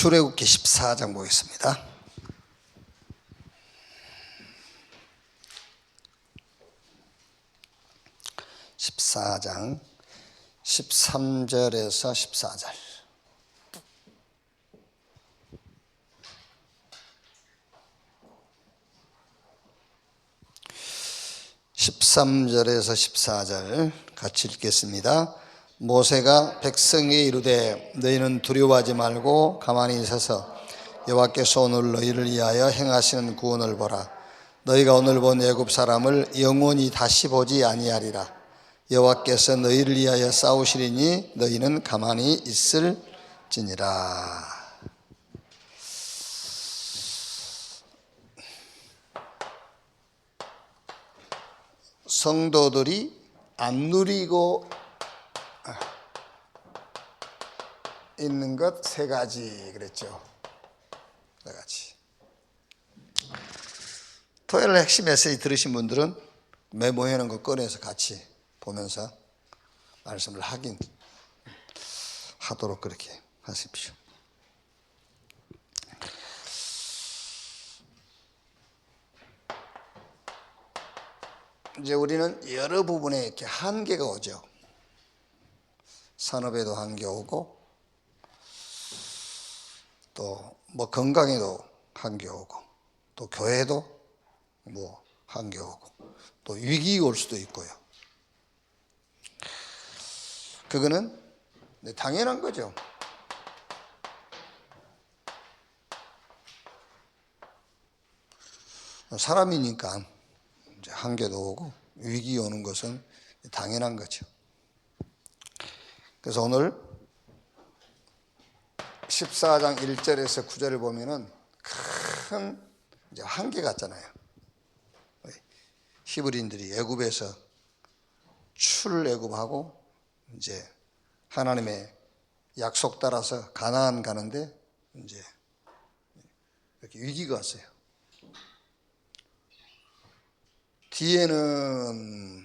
출애굽기 14장 보겠습니다. (14장) 13절에서 14절. (13절에서 14절) 같이 읽겠습니다. 모세가 백성에게 이르되 너희는 두려워하지 말고 가만히 서서 여호와께서 오늘 너희를 위하여 행하시는 구원을 보라. 너희가 오늘 본 애굽 사람을 영원히 다시 보지 아니하리라. 여호와께서 너희를 위하여 싸우시리니 너희는 가만히 있을지니라. 성도들이 안 누리고 있는 것 세 가지 그랬죠. 세 가지. 토요일 핵심 메시지 들으신 분들은 메모해 놓은 거 꺼내서 같이 보면서 말씀을 하도록 그렇게 하십시오. 이제 우리는 여러 부분에 이렇게 한계가 오죠. 산업에도 한계 오고, 또 뭐 건강에도 한계 오고, 또 교회도 뭐 한계 오고, 또 위기 올 수도 있고요. 그거는 당연한 거죠. 사람이니까 이제 한계도 오고 위기 오는 것은 당연한 거죠. 그래서 오늘 14장 1절에서 9절을 보면은 큰 이제 한계 같잖아요. 히브리인들이 애굽에서 출애굽하고 이제 하나님의 약속 따라서 가나안 가는데 이제 이렇게 위기가 왔어요. 뒤에는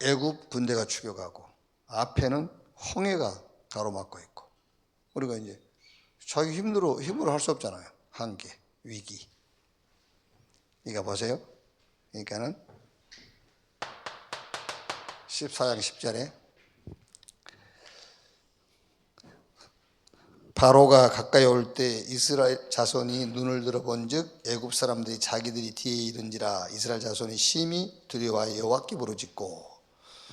애굽 군대가 추격하고 앞에는 홍해가 가로막고 있고, 우리가 이제 자기 힘으로 할 수 없잖아요. 한계, 위기. 그러니까 보세요. 그러니까는 14장 10절에 바로가 가까이 올 때 이스라엘 자손이 눈을 들어본즉 애굽 사람들이 자기들이 뒤에 이른지라 이스라엘 자손이 심히 두려워하여 여호와께 부르짖고,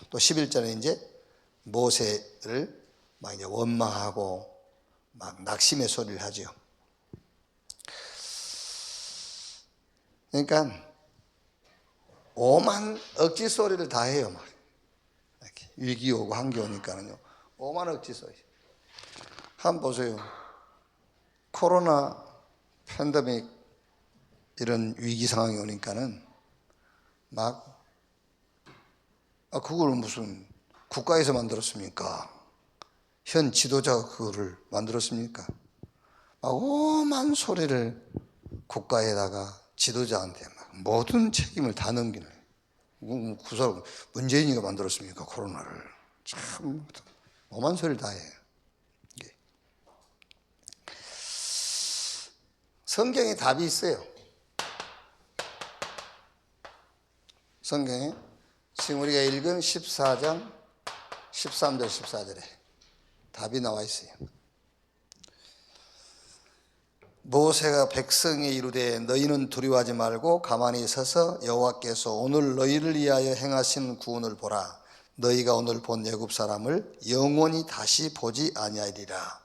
또 11절에 이제 모세를 막 이제 원망하고 막 낙심의 소리를 하죠. 그러니까 오만 억지 소리를 다 해요. 막 이렇게 위기 오고 한계 오니까는요, 오만 억지 소리. 한번 보세요. 코로나 팬데믹 이런 위기 상황이 오니까는 막 그걸 무슨 국가에서 만들었습니까? 현 지도자가 그거를 만들었습니까? 막 오만 소리를 국가에다가 지도자한테 막 모든 책임을 다 넘기는, 그 사람 문재인이가 만들었습니까? 코로나를. 참 오만 소리를 다 해요. 성경에 답이 있어요. 성경에 지금 우리가 읽은 14장 13절 14절에 답이 나와 있어요. 모세가 백성에 이르되 너희는 두려워하지 말고 가만히 서서 여호와께서 오늘 너희를 위하여 행하시는 구원을 보라. 너희가 오늘 본 애굽 사람을 영원히 다시 보지 아니하리라.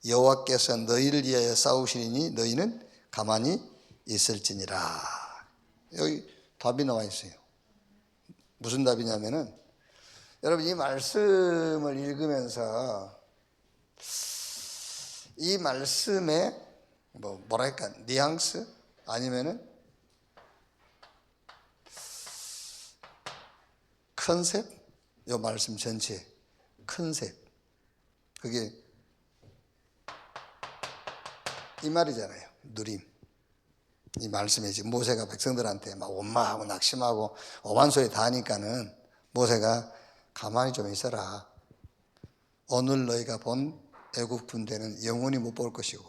여호와께서 너희를 위하여 싸우시리니 너희는 가만히 있을지니라. 여기 답이 나와 있어요. 무슨 답이냐면은, 여러분 이 말씀을 읽으면서 이 말씀에 뭐랄까 뉘앙스 아니면은 컨셉, 이 말씀 전체 컨셉, 그게 이 말이잖아요. 누림. 이 말씀에 지금 모세가 백성들한테 막 원망하고 낙심하고 오만 소리 다 하니까는 모세가 가만히 좀 있어라. 오늘 너희가 본 애굽 군대는 영원히 못 볼 것이고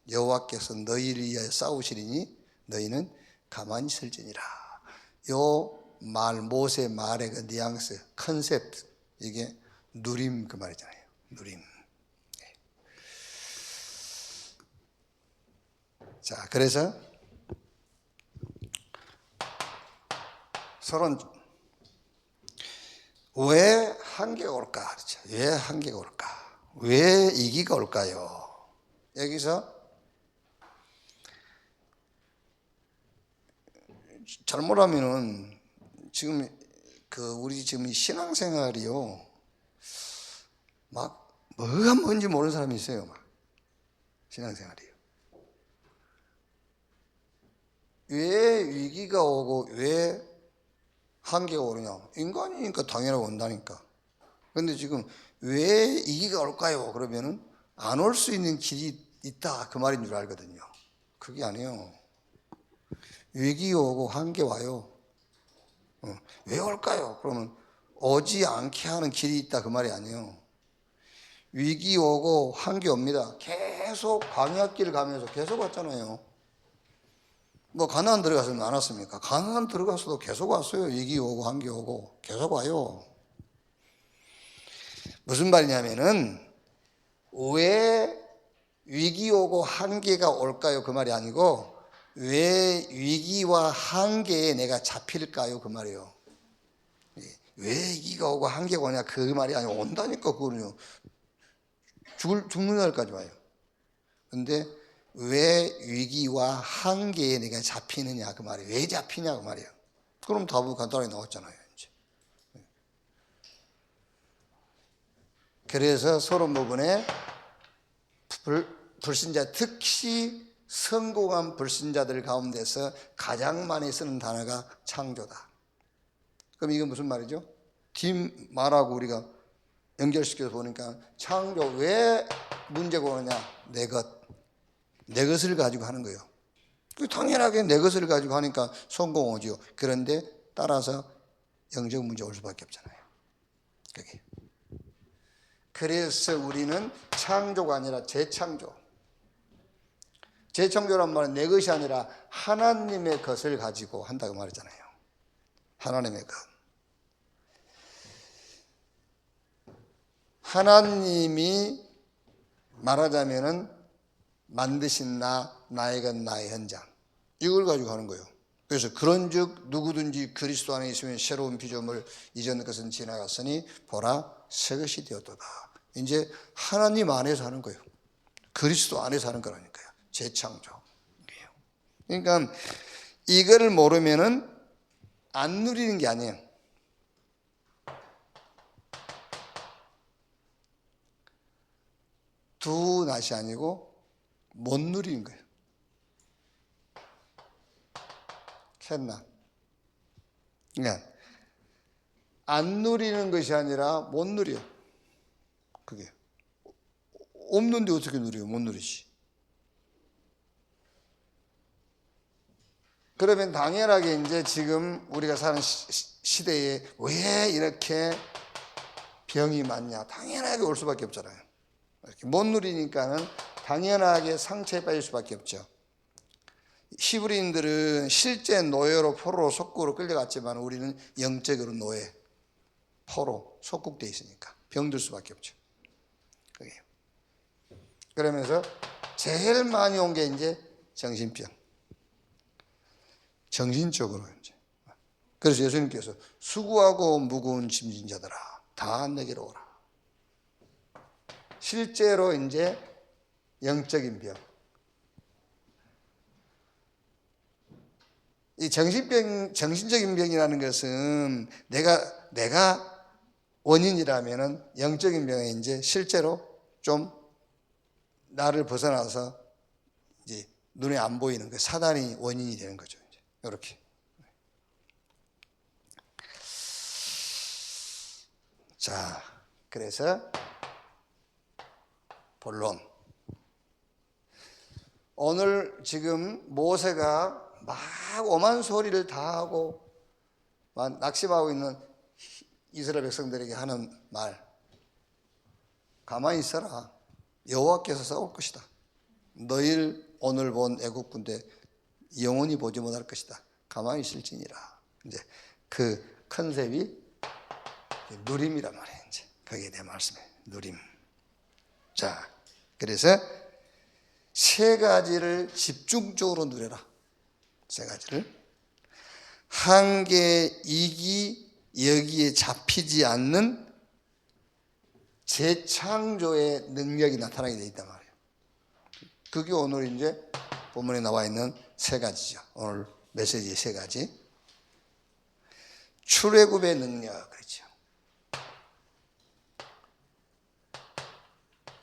여호와께서 너희를 위하여 싸우시리니 너희는 가만히 설지니라. 요 말, 모세 말의 그 뉘앙스, 컨셉트, 이게 누림 그 말이잖아요. 누림. 자, 그래서 서로 왜 한계가 올까? 그렇죠. 왜 한계가 올까? 왜 위기가 올까요? 여기서 잘못하면은 지금 우리 지금 신앙생활이요, 막 뭐가 뭔지 모르는 사람이 있어요. 막 신앙생활이요. 왜 위기가 오고 왜 한계가 오느냐? 인간이니까 당연히 온다니까. 그런데 지금 왜 위기가 올까요? 그러면은 안 올 수 있는 길이 있다 그 말인 줄 알거든요. 그게 아니에요. 위기 오고 한계 와요. 왜 올까요? 그러면 오지 않게 하는 길이 있다 그 말이 아니에요. 위기 오고 한계 옵니다. 계속 광야길 가면서 계속 왔잖아요. 뭐 가나안 들어가서는 안 왔습니까? 가나안 들어가서도 계속 왔어요. 위기 오고 한계 오고 계속 와요. 무슨 말이냐면은 왜 위기 오고 한계가 올까요? 그 말이 아니고 왜 위기와 한계에 내가 잡힐까요? 그 말이에요. 왜 위기가 오고 한계가 오냐 그 말이 아니고 온다니까. 그거는요, 죽는 날까지 와요. 근데 왜 위기와 한계에 내가 잡히느냐 그 말이에요. 왜 잡히냐 그 말이에요. 그럼 답은 간단하게 나왔잖아요. 이제. 그래서 서론 부분에 불신자, 특히 성공한 불신자들 가운데서 가장 많이 쓰는 단어가 창조다. 그럼 이건 무슨 말이죠? 뒷 말하고 우리가 연결시켜서 보니까 창조, 왜 문제가 오느냐? 내 것을 가지고 하는 거예요. 당연하게 내 것을 가지고 하니까 성공 오죠. 그런데 따라서 영적 문제 올 수밖에 없잖아요. 그게. 그래서 우리는 창조가 아니라 재창조. 재창조란 말은 내 것이 아니라 하나님의 것을 가지고 한다고 말했잖아요. 하나님의 것. 하나님이 말하자면은 만드신 나의 것, 나의 현장, 이걸 가지고 하는 거예요. 그래서 그런즉 누구든지 그리스도 안에 있으면 새로운 피조물, 이전 것은 지나갔으니 보라 새 것이 되었도다. 이제 하나님 안에서 하는 거예요. 그리스도 안에서 하는 거라니까요. 재창조. 그러니까 이거를 모르면은 안 누리는 게 아니에요. 두 낫이 아니고 못 누리는 거예요. 캣낫. 그러니까 안 누리는 것이 아니라 못 누려. 그게 없는데 어떻게 누려요? 못 누리지. 그러면 당연하게 이제 지금 우리가 사는 시대에 왜 이렇게 병이 많냐? 당연하게 올 수밖에 없잖아요. 이렇게 못 누리니까는 당연하게 상처에 빠질 수밖에 없죠. 히브리인들은 실제 노예로 포로로 속국으로 끌려갔지만 우리는 영적으로 노예, 포로, 속국돼 있으니까 병들 수밖에 없죠. 그게. 그러면서 제일 많이 온 게 이제 정신병, 정신적으로 이제. 그래서 예수님께서 수고하고 무거운 짐진 자들아 다 내게로 오라. 실제로 이제 영적인 병. 이 정신적인 병이라는 것은 내가 원인이라면은 영적인 병에 이제 실제로 좀 나를 벗어나서 이제 눈에 안 보이는 그 사단이 원인이 되는 거죠. 이제 이렇게. 자, 그래서 본론. 오늘 지금 모세가 막 오만 소리를 다 하고 막 낙심하고 있는 이스라엘 백성들에게 하는 말, 가만히 있어라. 여호와께서 싸울 것이다. 너희를 오늘 본 애국 군대 영원히 보지 못할 것이다. 가만히 있을지니라. 이제 그 컨셉이 누림이란 말이에요. 이제 거기에 대한 말씀이에요. 누림. 자, 그래서 세 가지를 집중적으로 누려라. 세 가지를. 한계, 이기, 여기에 잡히지 않는 재창조의 능력이 나타나게 되어 있단 말이에요. 그게 오늘 이제 본문에 나와 있는 세 가지죠. 오늘 메시지의 세 가지. 출애굽의 능력, 그렇죠.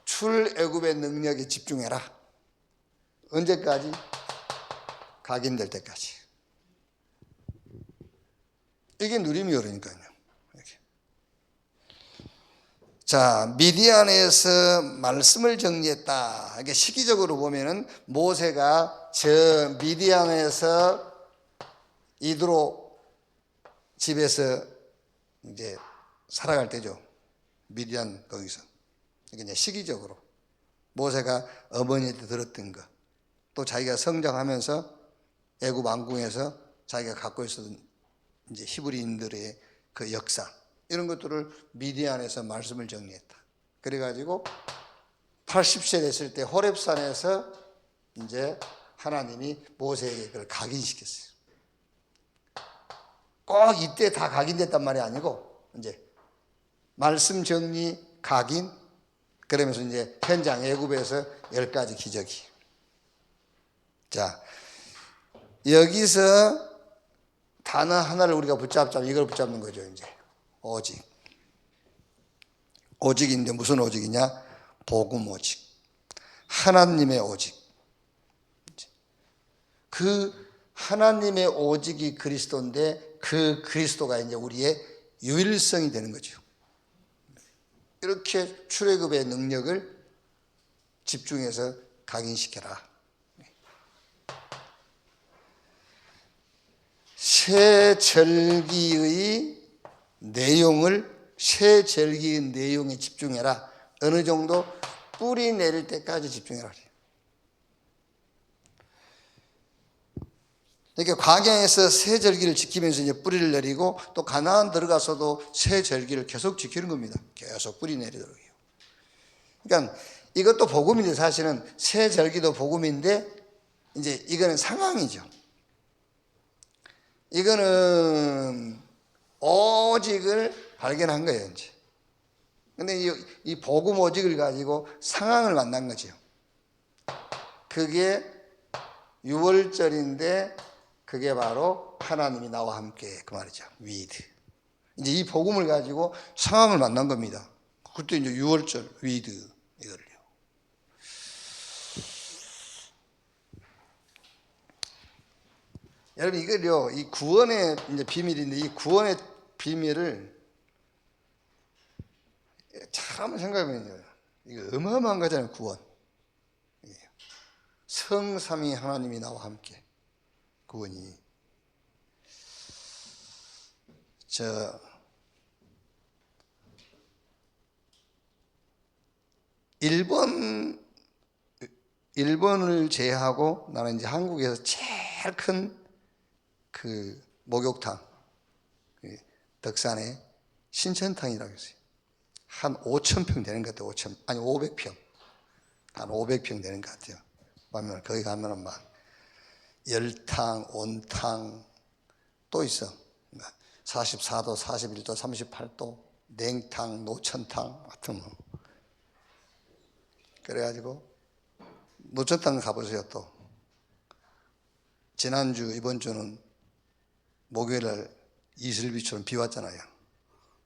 출애굽의 능력에 집중해라. 언제까지? 각인될 때까지. 이게 누림이 그러니까요. 이렇게. 자, 미디안에서 말씀을 정리했다. 이게 시기적으로 보면은 모세가 저 미디안에서 이드로 집에서 이제 살아갈 때죠. 미디안 거기서. 이게 이제 시기적으로 모세가 어머니한테 들었던 거, 또 자기가 성장하면서 애굽 왕궁에서 자기가 갖고 있었던 이제 히브리인들의 그 역사, 이런 것들을 미디안에서 말씀을 정리했다. 그래가지고 80세 됐을 때 호렙산에서 이제 하나님이 모세에게 그걸 각인시켰어요. 꼭 이때 다 각인됐단 말이 아니고 이제 말씀 정리, 각인, 그러면서 이제 현장 애굽에서 10가지 기적이. 자, 여기서 단어 하나를 우리가 붙잡자면 이걸 붙잡는 거죠. 이제 오직. 오직인데 무슨 오직이냐? 복음 오직. 하나님의 오직. 그 하나님의 오직이 그리스도인데 그 그리스도가 이제 우리의 유일성이 되는 거죠. 이렇게 출애굽의 능력을 집중해서 각인시켜라. 새 절기의 내용에 집중해라. 어느 정도? 뿌리 내릴 때까지 집중해라. 그러니까 광야에서 새 절기를 지키면서 이제 뿌리를 내리고, 또 가나안 들어가서도 새 절기를 계속 지키는 겁니다. 계속 뿌리 내리도록 해요. 그러니까 이것도 복음인데, 사실은 새 절기도 복음인데 이제 이거는 상황이죠. 이거는 오직을 발견한 거예요, 이제. 근데 이 복음 오직을 가지고 상황을 만난 거죠. 그게 6월절인데 그게 바로 하나님이 나와 함께, 그 말이죠. with. 이제 이 복음을 가지고 상황을 만난 겁니다. 그때 이제 6월절 with 이거를요. 여러분, 이걸요, 이 구원의 이제 비밀인데, 이 구원의 비밀을 잘 한번 생각해보면요, 이거 어마어마한 거잖아요. 구원. 성삼위 하나님이 나와 함께 구원이. 일본을 제외하고 나는 이제 한국에서 제일 큰 그 목욕탕, 덕산에 신천탕이라고 했어요. 한 5,000평 되는 것 같아요. 500평. 한 500평 되는 것 같아요. 보면 거기 가면은 막 열탕, 온탕 또 있어. 44도, 41도, 38도, 냉탕, 노천탕 같은 뭐. 그래가지고 노천탕 가보세요. 또 지난주, 이번 주는 목요일날 이슬비처럼 비 왔잖아요.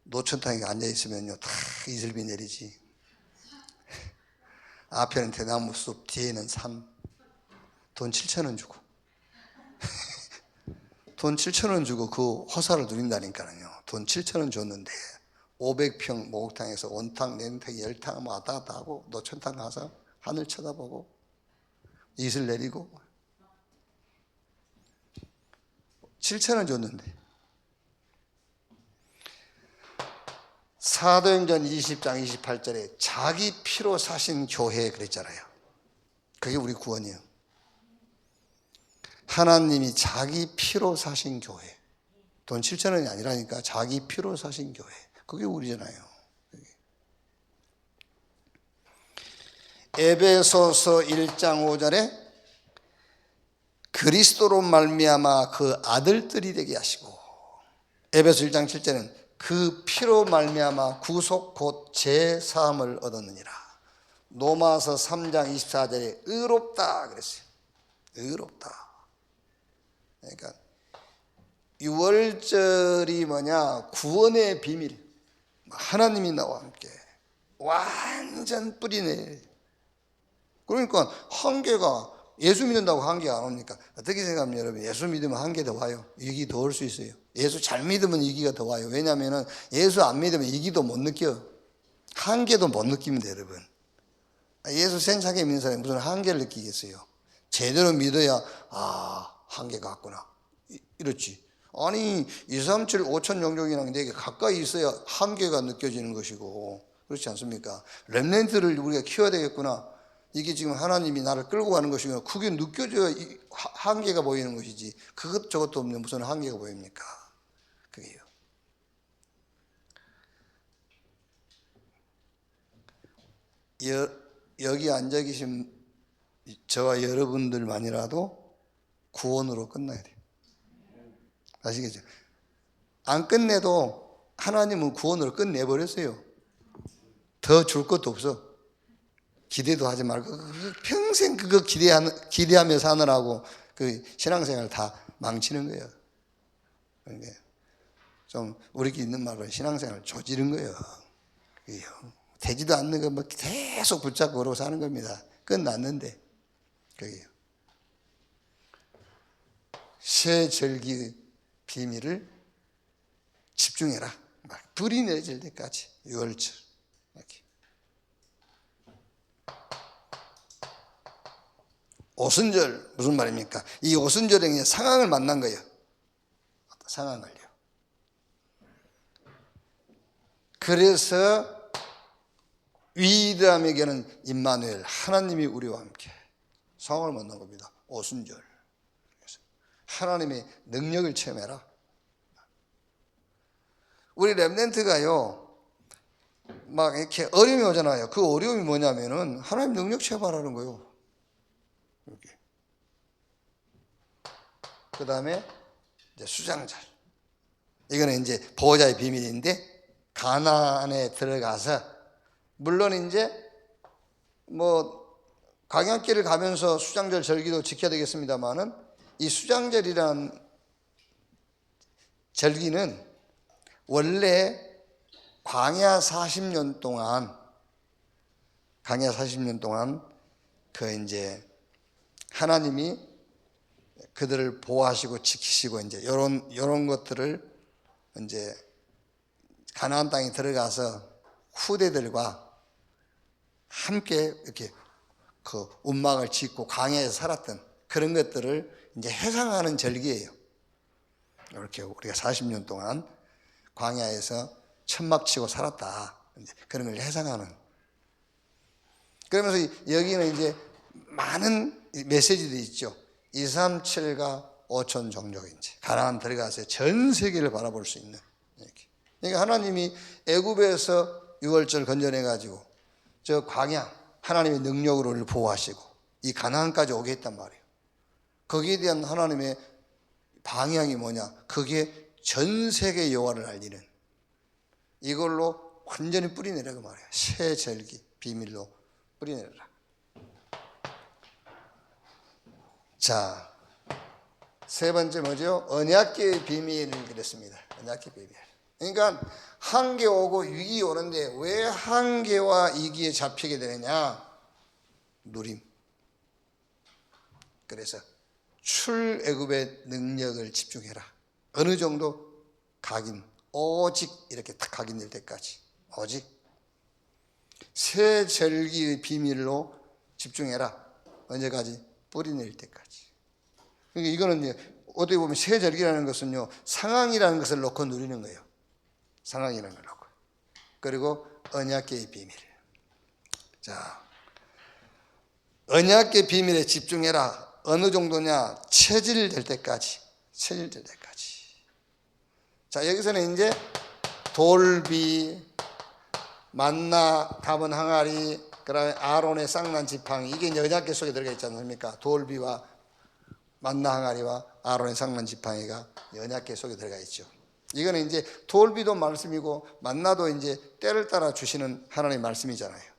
노천탕에 앉아있으면요, 다 이슬비 내리지. 앞에는 대나무 숲, 뒤에는 산. 돈 7,000원 주고 돈 7,000원 주고 그 호사를 누린다니까요. 돈 7,000원 줬는데 500평 목욕탕에서 온탕, 냉탕, 열탕 뭐 왔다 갔다 하고, 노천탕 가서 하늘 쳐다보고 이슬 내리고 7,000원 줬는데, 사도행전 20장 28절에 자기 피로 사신 교회 그랬잖아요. 그게 우리 구원이에요. 하나님이 자기 피로 사신 교회. 돈 7,000원이 아니라니까 자기 피로 사신 교회. 그게 우리잖아요. 에베소서 1장 5절에 그리스도로 말미암아 그 아들들이 되게 하시고, 에베소 1장 7절에는 그 피로 말미암아 구속 곧 제사함을 얻었느니라. 로마서 3장 24절에 의롭다 그랬어요. 의롭다. 그러니까 유월절이 뭐냐? 구원의 비밀. 하나님이 나와 함께 완전 뿌리내. 그러니까 한계가, 예수 믿는다고 한계가 안 옵니까? 어떻게 생각하면 여러분, 예수 믿으면 한계 더 와요. 이기 더 올 수 있어요. 예수 잘 믿으면 이기가 더 와요. 왜냐하면 예수 안 믿으면 이기도 못 느껴. 한계도 못 느낍니다, 여러분. 예수 생차게 믿는 사람이 무슨 한계를 느끼겠어요? 제대로 믿어야 한계가 왔구나 이렇지. 아니 237 5천 영족이랑 내게 가까이 있어야 한계가 느껴지는 것이고, 그렇지 않습니까? 렘넌트를 우리가 키워야 되겠구나. 이게 지금 하나님이 나를 끌고 가는 것이구나. 그게 느껴져야 한계가 보이는 것이지. 그것 저것도 없는 무슨 한계가 보입니까? 그게요. 여기 앉아 계신 저와 여러분들만이라도 구원으로 끝나야 돼요. 아시겠죠? 안 끝내도 하나님은 구원으로 끝내버렸어요. 더 줄 것도 없어. 기대도 하지 말고 평생 그거 기대하며 사느라고 그 신앙생활 다 망치는 거예요. 그러니까 좀 우리끼리 있는 말로 신앙생활 조지른 거예요. 되지도 않는 거 뭐 계속 붙잡고 그러고 사는 겁니다. 끝났는데. 그게요. 새 절기의 비밀을 집중해라. 막 불이 내릴 때까지. 6월절. 이렇게. 오순절 무슨 말입니까? 이 오순절에 상황을 만난 거예요. 상황을요. 그래서 위대함에게는 임마누엘, 하나님이 우리와 함께 상황을 만난 겁니다. 오순절. 하나님의 능력을 체험해라. 우리 렘넌트가요, 막 이렇게 어려움이 오잖아요. 그 어려움이 뭐냐면은 하나님 능력 체험하라는 거예요. 이렇게. 그 다음에 이제 수장절. 이거는 이제 보호자의 비밀인데, 가나안에 들어가서, 물론 이제 뭐 광야길을 가면서 수장절 절기도 지켜야 되겠습니다만은, 이 수장절이란 절기는 원래 광야 40년 동안 그 이제 하나님이 그들을 보호하시고 지키시고 이제 요런 것들을 이제 가나안 땅에 들어가서 후대들과 함께 이렇게 그 운막을 짓고 광야에서 살았던 그런 것들을 이제 해상하는 절기예요. 이렇게 우리가 40년 동안 광야에서 천막 치고 살았다. 이제 그런 걸 해상하는. 그러면서 여기는 이제 많은 메시지들이 있죠. 237과 5천 종족 이제 가나안 들어가서 전 세계를 바라볼 수 있는. 이렇게. 그러니까 하나님이 애굽에서 6월절 건져내 가지고 저 광야 하나님의 능력으로 우리를 보호하시고 이 가나안까지 오게 했단 말이에요. 거기에 대한 하나님의 방향이 뭐냐? 그게 전 세계 여호와를 알리는, 이걸로 완전히 뿌리내라고 말이에요. 새 절기 비밀로 뿌리내라. 자, 세 번째 뭐죠? 언약궤의 비밀을 그랬습니다. 언약궤 비밀. 그러니까 한계 오고 위기 오는데 왜 한계와 위기에 잡히게 되느냐? 누림. 그래서 출애굽의 능력을 집중해라. 어느 정도? 각인. 오직 이렇게 딱 각인될 때까지. 오직. 새 절기의 비밀로 집중해라. 언제까지? 뿌리낼 때까지. 그러니까 이거는 이제 어떻게 보면 새 절기라는 것은요, 상황이라는 것을 놓고 누리는 거예요. 상황이라는 걸 놓고. 그리고 언약궤의 비밀. 자, 언약궤 비밀에 집중해라. 어느 정도냐? 체질될 때까지. 체질될 때까지. 자, 여기서는 이제 돌비, 만나, 답은 항아리, 그다음에 아론의 쌍난 지팡이, 이게 이제 언약궤 속에 들어가 있지 않습니까? 돌비와 만나 항아리와 아론의 쌍난 지팡이가 언약궤 속에 들어가 있죠. 이거는 이제 돌비도 말씀이고 만나도 이제 때를 따라 주시는 하나님의 말씀이잖아요.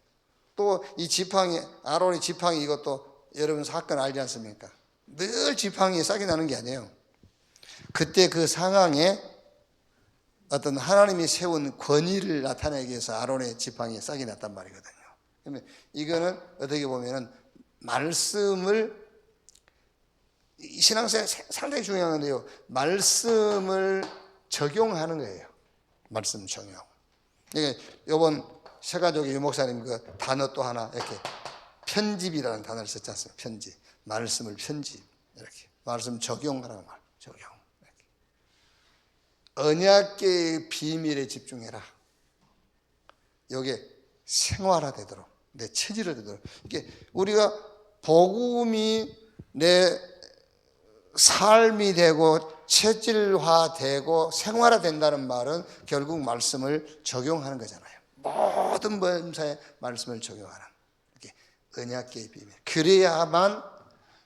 또 이 지팡이, 아론의 지팡이, 이것도 여러분 사건 알지 않습니까? 늘 지팡이에 싹이 나는 게 아니에요. 그때 그 상황에 어떤 하나님이 세운 권위를 나타내기 위해서 아론의 지팡이에 싹이 났단 말이거든요. 그러면 이거는 어떻게 보면은 말씀을, 신앙생활 상당히 중요한 건데요, 말씀을 적용하는 거예요. 말씀 적용. 이게 이번 새가족의 유목사님 그 단어 또 하나, 이렇게 편집이라는 단어를 썼지 않습니까? 편집. 말씀을 편집. 이렇게. 말씀 적용하라는 말. 적용. 이렇게. 언약궤의 비밀에 집중해라. 이게 생활화되도록, 내 체질화되도록. 이게 우리가 복음이 내 삶이 되고 체질화되고 생활화된다는 말은 결국 말씀을 적용하는 거잖아요. 모든 범사에 말씀을 적용하는, 이렇게 언약궤의 비밀. 그래야만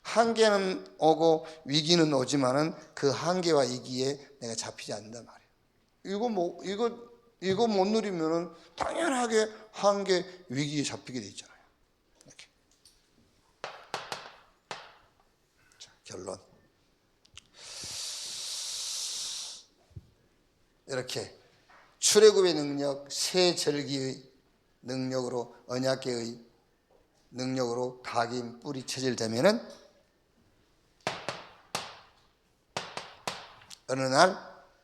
한계는 오고 위기는 오지만은 그 한계와 위기에 내가 잡히지 않는단 말이에요. 이거 못 누리면은 당연하게 한계, 위기에 잡히게 돼 있잖아요. 이렇게. 자, 결론. 이렇게 출애굽의 능력, 새 절기의 능력으로, 언약궤의 능력으로 각인 뿌리 체질되면은 어느 날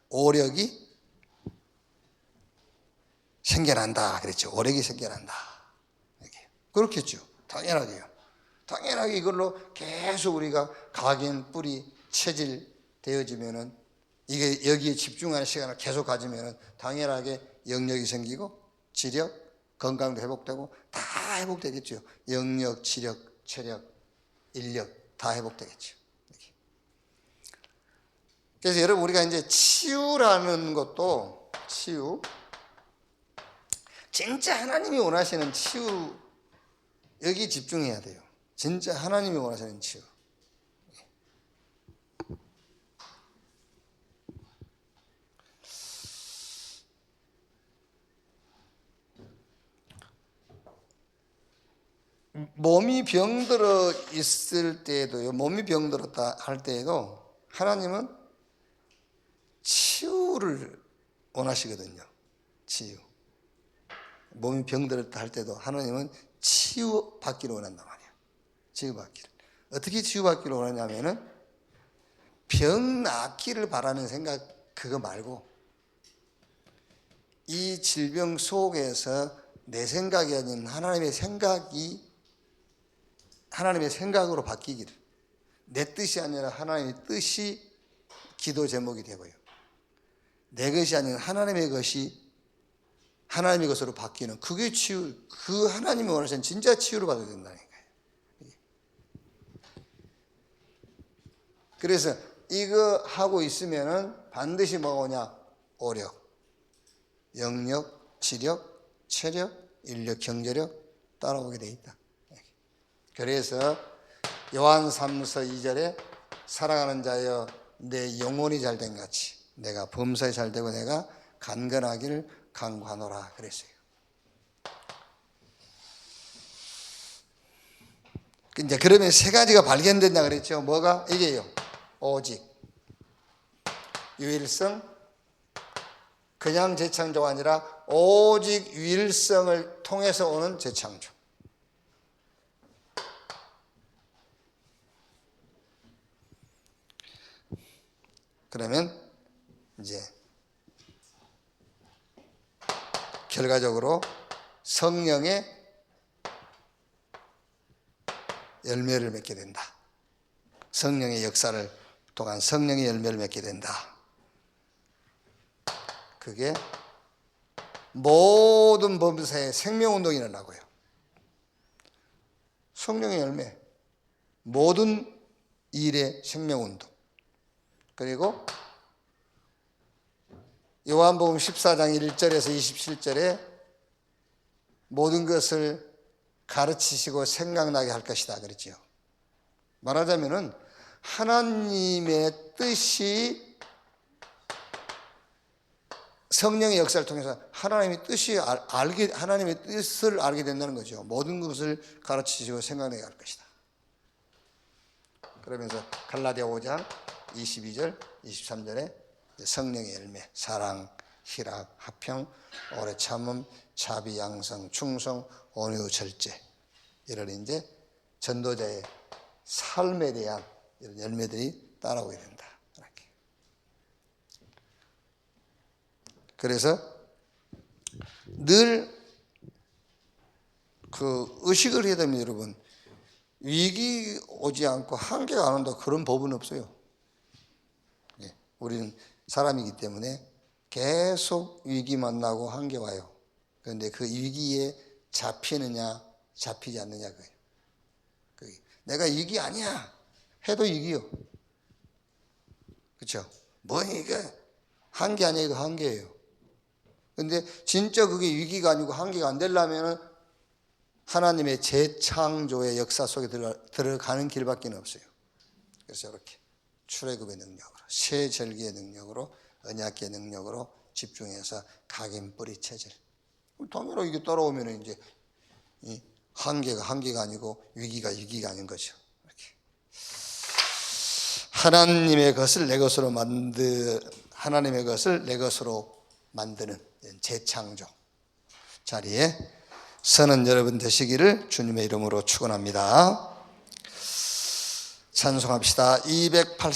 오력이 생겨난다 그랬죠. 오력이 생겨난다. 이렇게. 그렇겠죠. 당연하게요. 당연하게 이걸로 계속 우리가 각인 뿌리 체질 되어지면은, 이게 여기에 집중하는 시간을 계속 가지면은 당연하게 영역이 생기고 지력, 건강도 회복되고 다 회복되겠죠. 영역, 지력, 체력, 인력 다 회복되겠죠. 이렇게. 그래서 여러분, 우리가 이제 치유라는 것도, 치유, 진짜 하나님이 원하시는 치유, 여기 집중해야 돼요. 진짜 하나님이 원하시는 치유. 몸이 병들어 있을 때에도요, 몸이 병들었다 할 때에도 하나님은 치유를 원하시거든요. 치유. 몸이 병들었다 할 때도 하나님은 치유받기를 원한단 말이에요. 치유받기를. 어떻게 치유받기를 원하냐면은 병 낫기를 바라는 생각, 그거 말고 이 질병 속에서 내 생각이 아닌 하나님의 생각이 하나님의 생각으로 바뀌기를, 내 뜻이 아니라 하나님의 뜻이 기도 제목이 되고요, 내 것이 아닌 하나님의 것이 하나님의 것으로 바뀌는, 그게 치유, 그 하나님이 원하시는 진짜 치유를 받아야 된다는 거예요. 그래서 이거 하고 있으면은 반드시 뭐가 오냐? 오력, 영력, 지력, 체력, 인력, 경제력 따라오게 돼 있다. 그래서 요한 3서 2절에 사랑하는 자여 내 영혼이 잘된 같이 내가 범사에 잘되고 내가 간건하기를 간구하노라 그랬어요. 이제 그러면 세 가지가 발견된다 그랬죠. 뭐가? 이게요. 오직, 유일성, 그냥 재창조가 아니라 오직 유일성을 통해서 오는 재창조. 그러면 이제 결과적으로 성령의 열매를 맺게 된다. 성령의 역사를 통한 성령의 열매를 맺게 된다. 그게 모든 범사에 생명운동이 일어나고요. 성령의 열매, 모든 일의 생명운동. 그리고 요한복음 14장 1절에서 27절에 모든 것을 가르치시고 생각나게 할 것이다 그랬죠. 말하자면은 하나님의 뜻이 성령의 역사를 통해서 하나님의 뜻을 알게 된다는 거죠. 모든 것을 가르치시고 생각나게 할 것이다. 그러면서 갈라디아 5장 22절, 23절에 성령의 열매, 사랑, 희락, 화평, 오래 참음, 자비, 양성, 충성, 온유, 절제, 이런 이제 전도자의 삶에 대한 이런 열매들이 따라오게 된다. 이렇게. 그래서 늘 그 의식을 해야 됩니다, 여러분. 위기 오지 않고 한계가 안 온다, 그런 법은 없어요. 우리는 사람이기 때문에 계속 위기 만나고 한계 와요. 그런데 그 위기에 잡히느냐 잡히지 않느냐 그거예요. 내가 위기 아니야 해도 위기요. 그렇죠? 뭐니까 한계 아니어도 한계예요. 그런데 진짜 그게 위기가 아니고 한계가 안 되려면 하나님의 재창조의 역사 속에 들어가는 길밖에 없어요. 그래서 이렇게 출애굽의 능력으로, 새 절기의 능력으로, 언약의 능력으로 집중해서 각인 뿌리 체질. 동일하게 이게 따라오면 이제 이 한계가 아니고 위기가 아닌 거죠. 이렇게 하나님의 것을 내 것으로 만드는 재창조 자리에 서는 여러분 되시기를 주님의 이름으로 축원합니다. 찬송합시다. 280